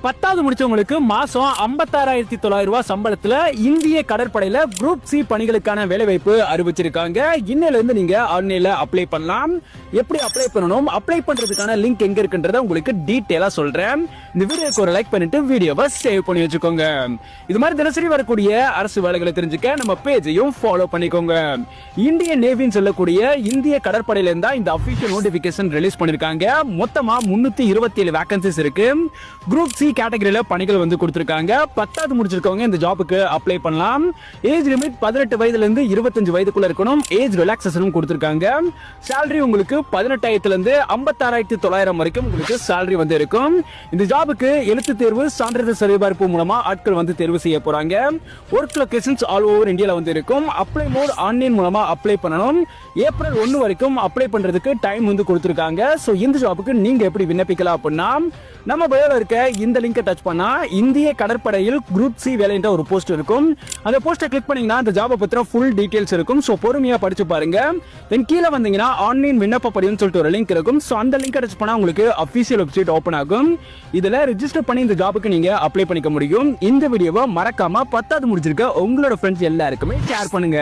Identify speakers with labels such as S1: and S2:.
S1: 10வது முடிச்சவங்களுக்கு மாசம் 56,900 ரூபாய் சம்பளத்துல இந்திய கடற்படையில குரூப் சி பணிகளுக்கான வேலைவாய்ப்பு அறிவிச்சிருக்காங்க. இன்னையில இருந்து நீங்க ஆன்லைன்ல அப்ளை பண்ணலாம். எப்படி அப்ளை பண்ணணும், அப்ளை பண்றதுக்கான லிங்க் எங்க இருக்குன்றத உங்களுக்கு டீடைலா சொல்றேன். இந்த வீடியோக்கு ஒரு லைக் பண்ணிட்டு வீடியோவை சேவ் பண்ணி வச்சுக்கோங்க. இது மாதிரி தினசரி வரக்கூடிய அரசு வேலைகளை தெரிஞ்சுக்க நம்ம பேஜையும் ஃபாலோ பண்ணிக்கோங்க. இந்தியன் நேவின்னு சொல்லக்கூடிய இந்திய கடற்படையில இருந்தா இந்த அபிஷியல் நோட்டிபிகேஷன் ரிலீஸ் பண்ணிருக்காங்க. மொத்தமா 327 வேகன்சிஸ் இருக்கு. குரூப் சி கேட்டகரியில பணிகள் வந்து கொடுத்திருக்காங்க. 10வது முடிச்சிருக்கவங்க இந்த ஜாபுக்கு அப்ளை பண்ணலாம். ஏஜ் லிமிட் 18 வயதுல இருந்து 25 வயதுக்குள்ள இருக்கணும். ஏஜ் ரிலாக்சேஷனும் கொடுத்திருக்காங்க. salary உங்களுக்கு 18,000 இருந்து 56,900 வரைக்கும் உங்களுக்கு salary வந்து இருக்கும். இந்த ஜாபுக்கு எழுத்து தேர்வு, சான்றிதழ் சரிபார்ப்பு மூலமா ஆட்கள் வந்து தேர்வு செய்ய போறாங்க. ஒர்க் லொகேஷன்ஸ் ஆல் ஓவர் இந்தியால வந்து இருக்கும். அப்ளை மோட் ஆன்லைன் மூலமா அப்ளை பண்ணணும். ஏப்ரல் 1 வரைக்கும் அப்ளை பண்றதுக்கு டைம் வந்து கொடுத்திருக்காங்க. சோ இந்த ஜாபுக்கு நீங்க எப்படி விண்ணப்பிக்கலாம் அப்படின்னா, நம்ம பயோல இருக்க இந்த லிங்கை டச் பண்ணா இந்திய கடற்படையில் குரூப் சி வேலைன்ற ஒரு போஸ்ட் இருக்கும். அந்த போஸ்ட்டை கிளிக் பண்ணீங்கன்னா அந்த ஜாபை பத்தின ஃபுல் டீடைல்ஸ் இருக்கும். சோ பொறுமையா படிச்சு பாருங்க. தென் கீழே வந்தீங்கன்னா ஆன்லைன் விண்ணப்ப படின்னு சொல்லிட்டு ஒரு லிங்க் இருக்கும். சோ அந்த லிங்கை டச் பண்ணா உங்களுக்கு அபிஷியல் வெப்சைட் ஓபன் ஆகும். இதுல ரெஜிஸ்டர் பண்ணி இந்த ஜாபுக்கு நீங்க அப்ளை பண்ணிக்க முடியும். இந்த வீடியோவை மறக்காம 10வது முடிச்சிருக்க உங்களோட ஃப்ரெண்ட்ஸ் எல்லாருக்குமே ஷேர் பண்ணுங்க.